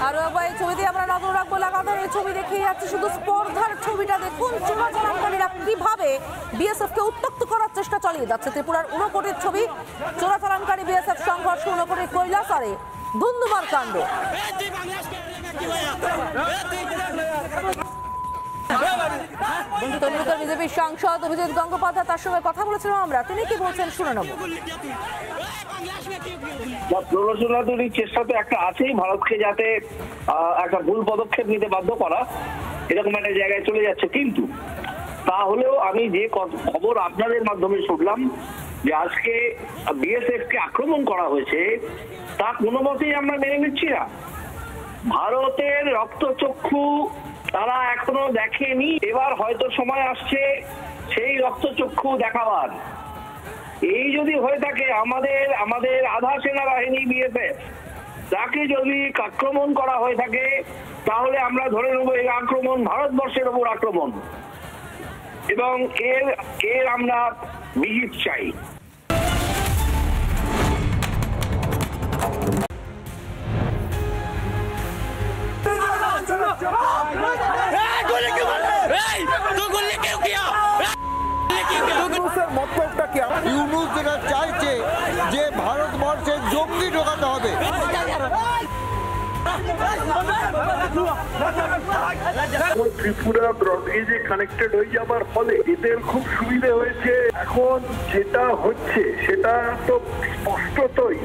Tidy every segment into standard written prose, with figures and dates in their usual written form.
আর এই ছবিতে আমরা নজর রাখবো, লাগাতার এই ছবি দেখিয়ে যাচ্ছে শুধু স্পর্ধার ছবিটা দেখুন। চোরাচালানকারীরা কিভাবে বিএসএফ কে উত্তক্ত করার চেষ্টা চালিয়ে যাচ্ছে। ত্রিপুরার ঊনকোটির ছবি, চোরাচালানকারী বিএসএফ সংঘর্ষ, ঊনকোটির কৈলাসরে ধুন্ধুমার কাণ্ড। বিজেপির সাংসদ অভিজিৎ গঙ্গোপাধ্যায়, তার সঙ্গে কথা বলেছিলাম আমরা, তিনি কি বলছেন শুনে নেব। প্ররোচনা তৈরির চেষ্টা তো একটা আছেই, ভারতকে যাতে একটা ভুল পদক্ষেপ নিতে বাধ্য করা, এরকম একটা জায়গায় চলে যাচ্ছে। কিন্তু তাহলেও আমি যে খবর আপনাদের মাধ্যমে শুনলাম যে আজকে বিএসএফ কে আক্রমণ করা হয়েছে, তা কোনো মতেই আমরা মেনে নিচ্ছি না। ভারতের রক্তচক্ষু তারা এখনো দেখেনি, এবার হয়তো সময় আসছে সেই রক্তচক্ষু দেখাবার। এই যদি হয়ে থাকে আমাদের আধা সেনাবাহিনী বিএসএফ তাকে যদি আক্রমণ করা হয়ে থাকে, তাহলে আমরা ধরে নেব এই আক্রমণ ভারতবর্ষের ওপর আক্রমণ, এবং এর আমরা বিহিত চাই। মতলবটা কি? ইউনূস যেটা চাইছে যে ভারতবর্ষে জঙ্গি ঢোকাতে হবে। ত্রিপুরা ব্রডগেজে কানেক্টেড হয়ে যাবার ফলে এদের খুব সুবিধা হয়েছে। এখন যেটা হচ্ছে সেটা তো স্পষ্টতই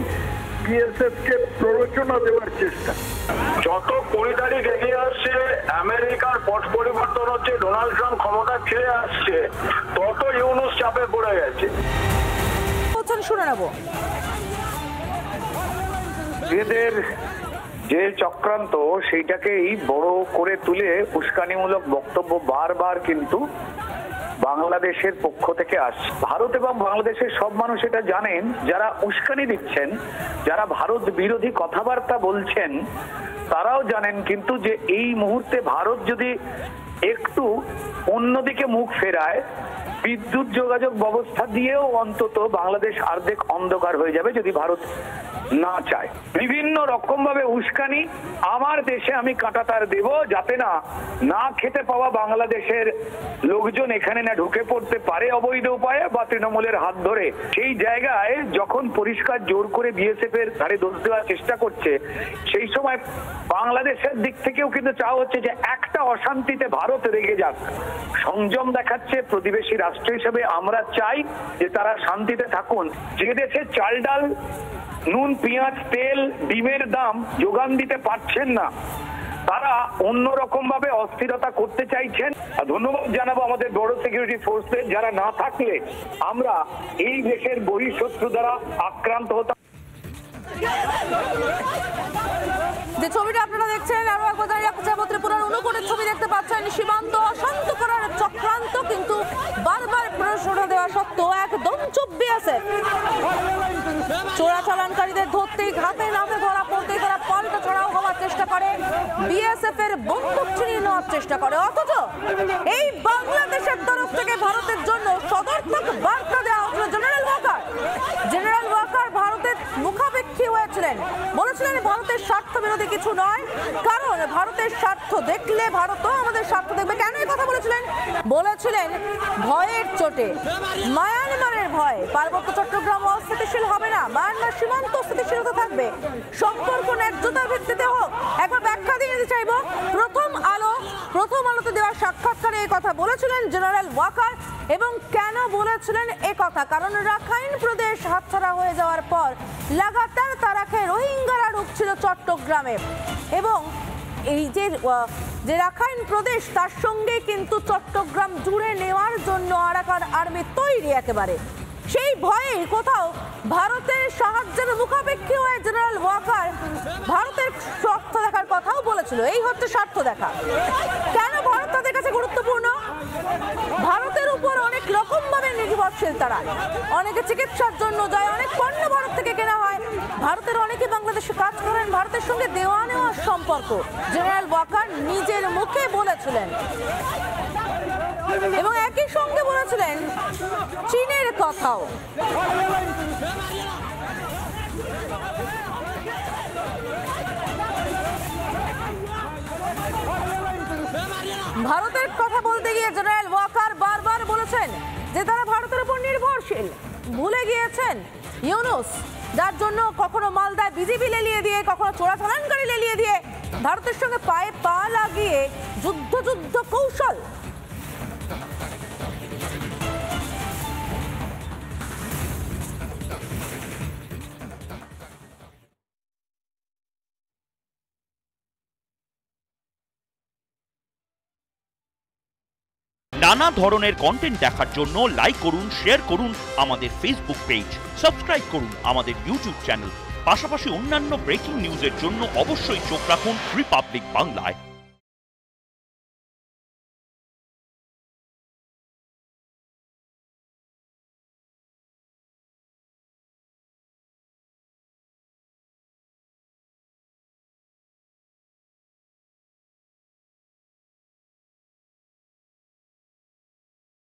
বিএসএফ কে প্ররোচনা দেওয়ার চেষ্টা। যত 20 তারিখ এগিয়ে আসছে, আমেরিকার পট পরিবর্তন হচ্ছে, ডোনাল্ড ট্রাম্প ক্ষমতা ছেড়ে আসছে, তত ইউনূস চাপে পড়ে গেছে। শুনে নেব। এদের যে চক্রান্ত, সেইটাকেই বড় করে তুলে উস্কানিমূলক বক্তব্য বারবার কিন্তু বাংলাদেশের পক্ষ থেকে আসছে। ভারত এবং বাংলাদেশের সব মানুষ এটা জানেন, যারা উস্কানি দিচ্ছেন, যারা ভারত বিরোধী কথাবার্তা বলছেন, তারাও জানেন কিন্তু যে এই মুহূর্তে ভারত যদি একটু অন্যদিকে মুখ ফেরায়, বিদ্যুৎ যোগাযোগ ব্যবস্থা দিয়েও অন্তত বাংলাদেশ অর্ধেক অন্ধকার হয়ে যাবে যদি ভারত না চায়। বিভিন্ন রকম ভাবে উস্কানি, আমার দেশে আমি কাঁটাতার দেব যাতে না খেতে পাওয়া বাংলাদেশের লোকজন এখানে না ঢুকে পড়তে পারে অবৈধ উপায়ে বা তৃণমূলের হাত ধরে। সেই জায়গায় যখন পরিষ্কার জোর করে বিএসএফ এর ধারে দোষ দেওয়ার চেষ্টা করছে, সেই সময় বাংলাদেশের দিক থেকেও কিন্তু চাওয়া হচ্ছে যে একটা অশান্তিতে ভারত রেগে যাক। সংযম দেখাচ্ছে প্রতিবেশী রাষ্ট্র হিসেবে। আমরা চাই যে তারা শান্তিতে থাকুন। যে দেশে চাল ডাল, নুন, পেঁয়াজ, তেল, ডিমের দাম যোগান দিতে পারছেন না, তারা অন্যরকম ভাবে অস্থিরতা করতে চাইছেন। ধন্যবাদ জানাবো আমাদের বড় সিকিউরিটি ফোর্সদের, যারা না থাকলে আমরা এই দেশের বহিঃশত্রু দ্বারা আক্রান্ত হতাম। যে ছবিটা আপনারা দেখছেন, আরো একবার দাঁড়িয়ে রাখছে ত্রিপুরার ঊনকোটির ছবি দেখতে পাচ্ছেন। সীমান্ত অশান্ত করার চক্রান্ত কিন্তু বারবার প্রশ্রয় দেওয়া সত্ত্বেও একদম চুপ বিএসএফ। চোরাচালানকারীদের ধরতেই ঘাতে নামে ধরা পড়তেই তারা পাল্টা চড়াও হওয়ার চেষ্টা করে, বিএসএফ এর বন্দুক ছিনিয়ে নেওয়ার চেষ্টা করে। অথচ এই বাংলাদেশের তরফ থেকে ভারতের জন্য সদর্থক বার্তা দেওয়া হচ্ছিল জেনারেল ওয়াকার। জেনারেল ওয়াকার ভারতের মুখাপেক্ষী হয়েছিলেন, বলেছিলেন ভারতের স্বার্থ বিরোধী কিছু নয়, কারণ ভারতের স্বার্থ দেখলে ভারতও আমাদের স্বার্থ দেখবে। কেন এই কথা বলেছিলেন? ভয়ের চোটে, মায়ানমারের ভয়ে পার্বত্য চট্টগ্রাম অস্থিতিশীল হবে না, মায়ানমার সীমান্ত স্থিতিশীলতা থাকবে, সম্পর্ক ন্যায্যতার ভিত্তিতে হোক। একবার ব্যাখ্যা দিয়ে দিতে চাইব। প্রথম আলোতে দেওয়া সাক্ষাৎকারে এই কথা বলেছিলেন জেনারেল ওয়াকার। এবং কেন বলেছিলেন এ কথা? কারণ রাখাইন প্রদেশ হাতছাড়া হয়ে যাওয়ার পর লাগাতার তারা খেয়ে রোহিঙ্গারা ঢুকছিল চট্টগ্রামে, এবং এই যে রাখাইন প্রদেশ, তার সঙ্গে কিন্তু চট্টগ্রাম জুড়ে নেওয়ার জন্য আরাকান আর্মি তৈরি একেবারে। সেই ভয়ে কোথাও ভারতের সাহায্যের মুখাপেক্ষী হয়ে জেনারেল ওয়াকার ভারতের স্বার্থ দেখার কথাও বলেছিল। এই হচ্ছে স্বার্থ দেখা। কেন ভারত তাদের কাছে গুরুত্বপূর্ণ? ভারতের উপর অনেক রকম ভাবে নির্ভরশীল তারা। অনেকে চিকিৎসার জন্য যায়, অনেক পণ্য ভারত থেকে কেনা হয়, ভারতের অনেকে বাংলাদেশে কাজ করেন, ভারতের সঙ্গে দেওয়া নেওয়ার সম্পর্ক জেনারেল ওয়াকার নিজের মুখে বলেছিলেন। এবং একই সঙ্গে বলেছিলেন চীনের কথাও। ভারতের কথা বলতে গিয়ে জেনারেল ওয়াকার বারবার বলেছেন যে তারা ভারতের উপর নির্ভরশীল। ভুলে গিয়েছেন ইউনূস, যার জন্য কখনো মালদায় বিজেপি লেলিয়ে দিয়ে, কখনো চোরাচালানকারী লেলিয়ে দিয়ে ভারতের সঙ্গে পায়ে পা লাগিয়ে যুদ্ধ কৌশল। নানা ধরনের কন্টেন্ট দেখার জন্য লাইক করুন, শেয়ার করুন আমাদের ফেসবুক পেজ, সাবস্ক্রাইব করুন আমাদের ইউটিউব চ্যানেল। পাশাপাশি অন্যান্য ব্রেকিং নিউজের জন্য অবশ্যই চোখ রাখুন রিপাবলিক বাংলায়।